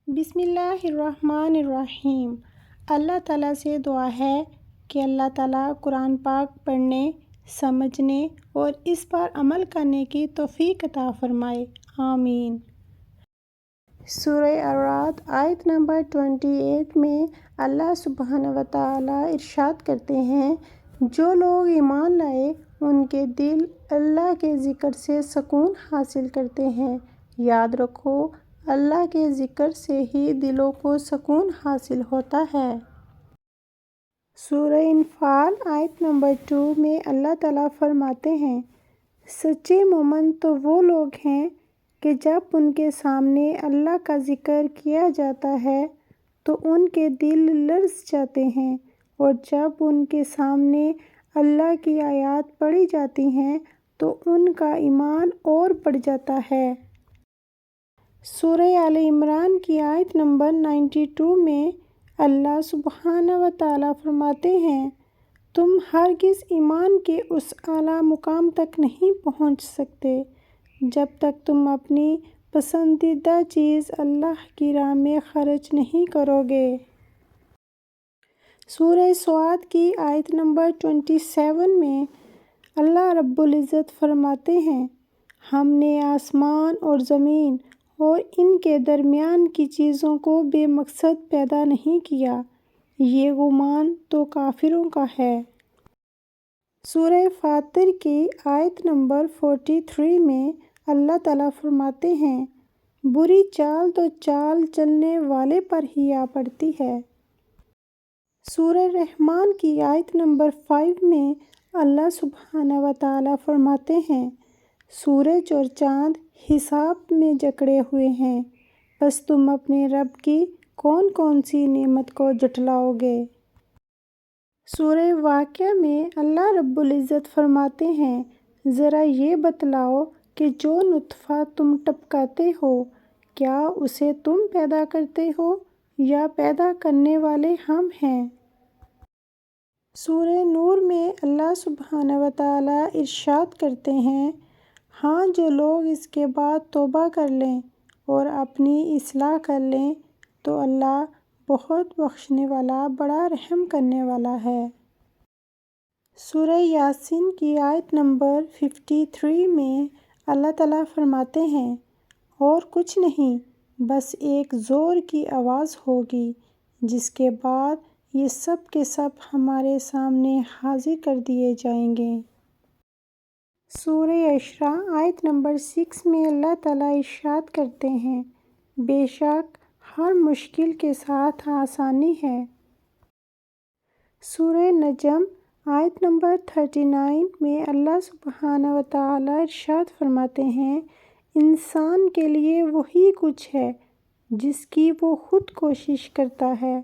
بسم اللہ الرحمن الرحیم۔ اللہ تعالیٰ سے دعا ہے کہ اللہ تعالیٰ قرآن پاک پڑھنے، سمجھنے اور اس پر عمل کرنے کی توفیق عطا فرمائے، آمین۔ سورہ الرعد آیت نمبر 28 میں اللہ سبحانہ وتعالیٰ ارشاد کرتے ہیں، جو لوگ ایمان لائے ان کے دل اللہ کے ذکر سے سکون حاصل کرتے ہیں۔ یاد رکھو، اللہ کے ذکر سے ہی دلوں کو سکون حاصل ہوتا ہے۔ سورہ انفال آیت نمبر 2 میں اللہ تعالیٰ فرماتے ہیں، سچے مومن تو وہ لوگ ہیں کہ جب ان کے سامنے اللہ کا ذکر کیا جاتا ہے تو ان کے دل لرز جاتے ہیں، اور جب ان کے سامنے اللہ کی آیات پڑھی جاتی ہیں تو ان کا ایمان اور بڑھ جاتا ہے۔ سورہ آل عمران کی آیت نمبر 92 میں اللہ سبحانہ وتعالیٰ فرماتے ہیں، تم ہرگز ایمان کے اس اعلیٰ مقام تک نہیں پہنچ سکتے جب تک تم اپنی پسندیدہ چیز اللہ کی راہ میں خرچ نہیں کرو گے۔ سورہ صاد کی آیت نمبر 27 میں اللہ رب العزت فرماتے ہیں، ہم نے آسمان اور زمین اور ان کے درمیان کی چیزوں کو بے مقصد پیدا نہیں کیا، یہ گمان تو کافروں کا ہے۔ سورہ فاطر کی آیت نمبر 43 میں اللہ تعالیٰ فرماتے ہیں، بری چال تو چال چلنے والے پر ہی آ پڑتی ہے۔ سورہ رحمان کی آیت نمبر 5 میں اللہ سبحانہ وتعالیٰ فرماتے ہیں، سورج اور چاند حساب میں جکڑے ہوئے ہیں، بس تم اپنے رب کی کون کون سی نعمت کو جھٹلاؤ گے۔ سورہ واقعہ میں اللہ رب العزت فرماتے ہیں، ذرا یہ بتلاؤ کہ جو نطفہ تم ٹپکاتے ہو، کیا اسے تم پیدا کرتے ہو یا پیدا کرنے والے ہم ہیں۔ سورہ نور میں اللہ سبحانہ وتعالیٰ ارشاد کرتے ہیں، ہاں جو لوگ اس کے بعد توبہ کر لیں اور اپنی اصلاح کر لیں تو اللہ بہت بخشنے والا، بڑا رحم کرنے والا ہے۔ سورہ یاسین کی آیت نمبر 53 میں اللہ تعالیٰ فرماتے ہیں، اور کچھ نہیں، بس ایک زور کی آواز ہوگی جس کے بعد یہ سب کے سب ہمارے سامنے حاضر کر دیے جائیں گے۔ سورہ اسراء آیت نمبر 6 میں اللہ تعالیٰ ارشاد کرتے ہیں، بے شک ہر مشکل کے ساتھ آسانی ہے۔ سورہ نجم آیت نمبر 39 میں اللہ سبحانہ وتعالیٰ ارشاد فرماتے ہیں، انسان کے لیے وہی کچھ ہے جس کی وہ خود کوشش کرتا ہے۔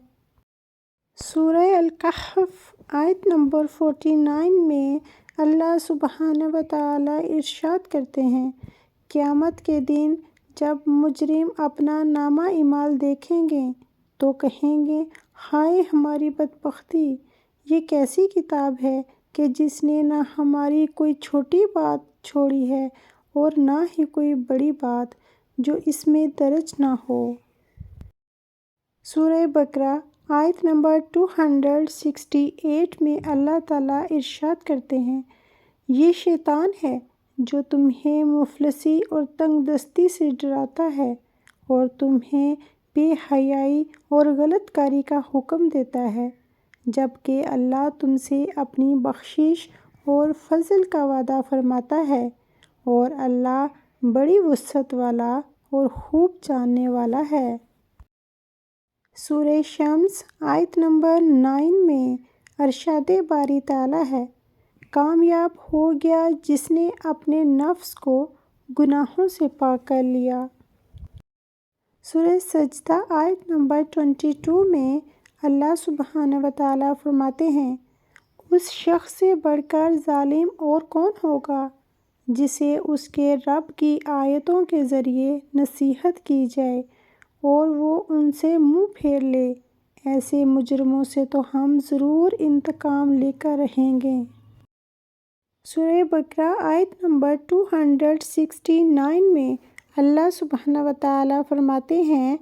سورہ الکہف آیت نمبر 49 میں اللہ سبحانہ وتعالیٰ ارشاد کرتے ہیں، قیامت کے دن جب مجرم اپنا نامہ اعمال دیکھیں گے تو کہیں گے، ہائے ہماری بدبختی، یہ کیسی کتاب ہے کہ جس نے نہ ہماری کوئی چھوٹی بات چھوڑی ہے اور نہ ہی کوئی بڑی بات جو اس میں درج نہ ہو۔ سورہ بقرہ آیت نمبر 268 میں اللہ تعالیٰ ارشاد کرتے ہیں، یہ شیطان ہے جو تمہیں مفلسی اور تنگ دستی سے ڈراتا ہے اور تمہیں بے حیائی اور غلط کاری کا حکم دیتا ہے، جبکہ اللہ تم سے اپنی بخشش اور فضل کا وعدہ فرماتا ہے، اور اللہ بڑی وسعت والا اور خوب جاننے والا ہے۔ سورہ شمس آیت نمبر 9 میں ارشاد باری تعالیٰ ہے، کامیاب ہو گیا جس نے اپنے نفس کو گناہوں سے پاک کر لیا۔ سورہ سجدہ آیت نمبر 22 میں اللہ سبحانہ وتعالیٰ فرماتے ہیں، اس شخص سے بڑھ کر ظالم اور کون ہوگا جسے اس کے رب کی آیتوں کے ذریعے نصیحت کی جائے اور وہ ان سے منہ پھیر لے، ایسے مجرموں سے تو ہم ضرور انتقام لے کر رہیں گے۔ سورہ بقرہ آیت نمبر 269 میں اللہ سبحانہ وتعالیٰ فرماتے ہیں،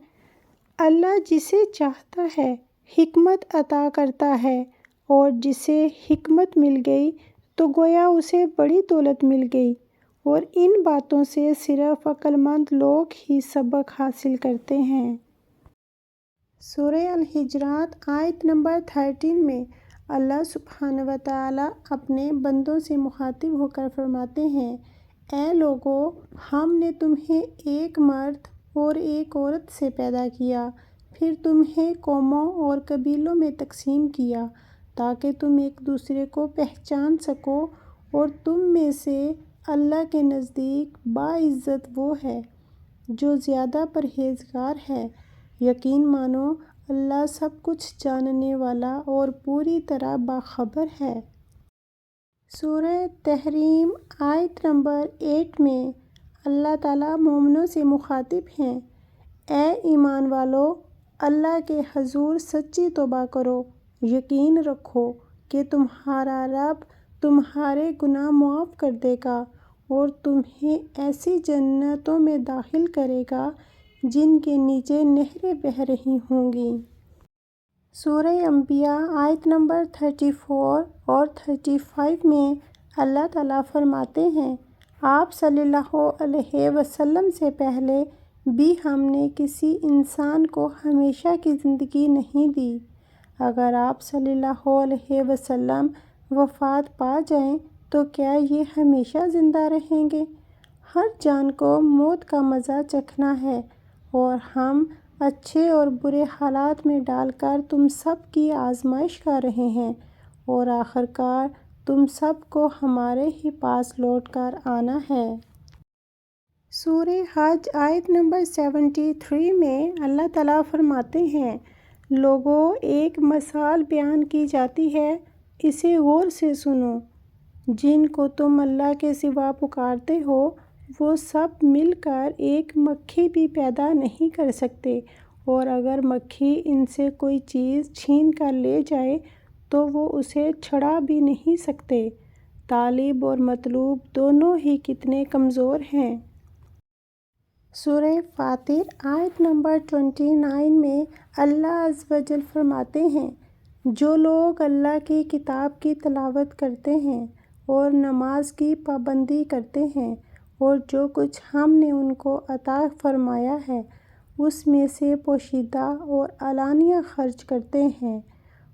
اللہ جسے چاہتا ہے حکمت عطا کرتا ہے، اور جسے حکمت مل گئی تو گویا اسے بڑی دولت مل گئی، اور ان باتوں سے صرف عقل مند لوگ ہی سبق حاصل کرتے ہیں۔ سورہ الحجرات آیت نمبر 13 میں اللہ سبحانہ وتعالیٰ اپنے بندوں سے مخاطب ہو کر فرماتے ہیں، اے لوگو، ہم نے تمہیں ایک مرد اور ایک عورت سے پیدا کیا، پھر تمہیں قوموں اور قبیلوں میں تقسیم کیا تاکہ تم ایک دوسرے کو پہچان سکو، اور تم میں سے اللہ کے نزدیک باعزت وہ ہے جو زیادہ پرہیزگار ہے۔ یقین مانو اللہ سب کچھ جاننے والا اور پوری طرح باخبر ہے۔ سورہ تحریم آیت نمبر 8 میں اللہ تعالیٰ مومنوں سے مخاطب ہیں، اے ایمان والو، اللہ کے حضور سچی توبہ کرو، یقین رکھو کہ تمہارا رب تمہارے گناہ معاف کر دے گا اور تمہیں ایسی جنتوں میں داخل کرے گا جن کے نیچے نہریں بہہ رہی ہوں گی۔ سورہ انبیاء آیت نمبر 34 اور 35 میں اللہ تعالیٰ فرماتے ہیں، آپ صلی اللہ علیہ وسلم سے پہلے بھی ہم نے کسی انسان کو ہمیشہ کی زندگی نہیں دی۔ اگر آپ صلی اللہ علیہ وسلم وفات پا جائیں تو کیا یہ ہمیشہ زندہ رہیں گے؟ ہر جان کو موت کا مزہ چکھنا ہے، اور ہم اچھے اور برے حالات میں ڈال کر تم سب کی آزمائش کر رہے ہیں، اور آخرکار تم سب کو ہمارے ہی پاس لوٹ کر آنا ہے۔ سورہ حج آیت نمبر 73 میں اللہ تعالیٰ فرماتے ہیں، لوگو، ایک مثال بیان کی جاتی ہے، اسے غور سے سنو۔ جن کو تم اللہ کے سوا پکارتے ہو وہ سب مل کر ایک مکھی بھی پیدا نہیں کر سکتے، اور اگر مکھی ان سے کوئی چیز چھین کر لے جائے تو وہ اسے چھڑا بھی نہیں سکتے۔ طالب اور مطلوب دونوں ہی کتنے کمزور ہیں۔ سورہ فاطر آیت نمبر 29 میں اللہ عز و جل فرماتے ہیں، جو لوگ اللہ کی کتاب کی تلاوت کرتے ہیں اور نماز کی پابندی کرتے ہیں، اور جو کچھ ہم نے ان کو عطا فرمایا ہے اس میں سے پوشیدہ اور علانیہ خرچ کرتے ہیں،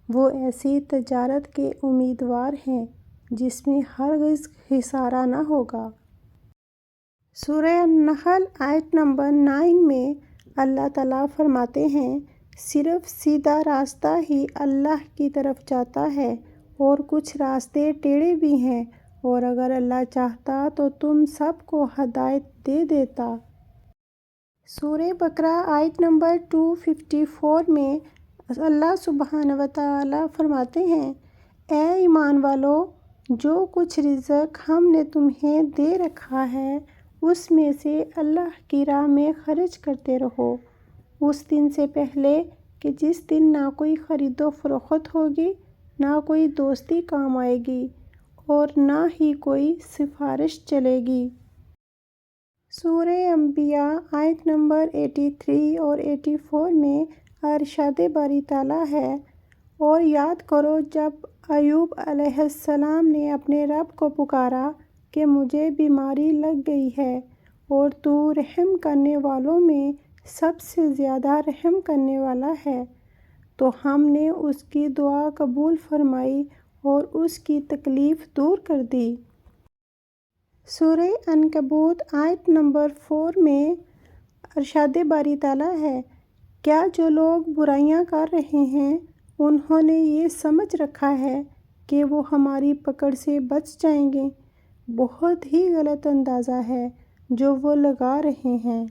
وہ ایسی تجارت کے امیدوار ہیں جس میں ہرگز خسارہ نہ ہوگا۔ سورہ النحل آیت نمبر 9 میں اللہ تعالیٰ فرماتے ہیں، صرف سیدھا راستہ ہی اللہ کی طرف جاتا ہے، اور کچھ راستے ٹیڑھے بھی ہیں، اور اگر اللہ چاہتا تو تم سب کو ہدایت دے دیتا۔ سورہ بقرہ آیت نمبر 254 میں اللہ سبحانہ وتعالیٰ فرماتے ہیں، اے ایمان والو، جو کچھ رزق ہم نے تمہیں دے رکھا ہے اس میں سے اللہ کی راہ میں خرچ کرتے رہو، اس دن سے پہلے کہ جس دن نہ کوئی خرید و فروخت ہوگی، نہ کوئی دوستی کام آئے گی، اور نہ ہی کوئی سفارش چلے گی۔ سورہ انبیاء آیت نمبر 83 اور 84 میں ارشاد باری تعالیٰ ہے، اور یاد کرو جب ایوب علیہ السلام نے اپنے رب کو پکارا کہ مجھے بیماری لگ گئی ہے، اور تو رحم کرنے والوں میں سب سے زیادہ رحم کرنے والا ہے، تو ہم نے اس کی دعا قبول فرمائی اور اس کی تکلیف دور کر دی۔ سورہ عنکبوت آیت نمبر 4 میں ارشاد باری تعالیٰ ہے، کیا جو لوگ برائیاں کر رہے ہیں انہوں نے یہ سمجھ رکھا ہے کہ وہ ہماری پکڑ سے بچ جائیں گے؟ بہت ہی غلط اندازہ ہے جو وہ لگا رہے ہیں۔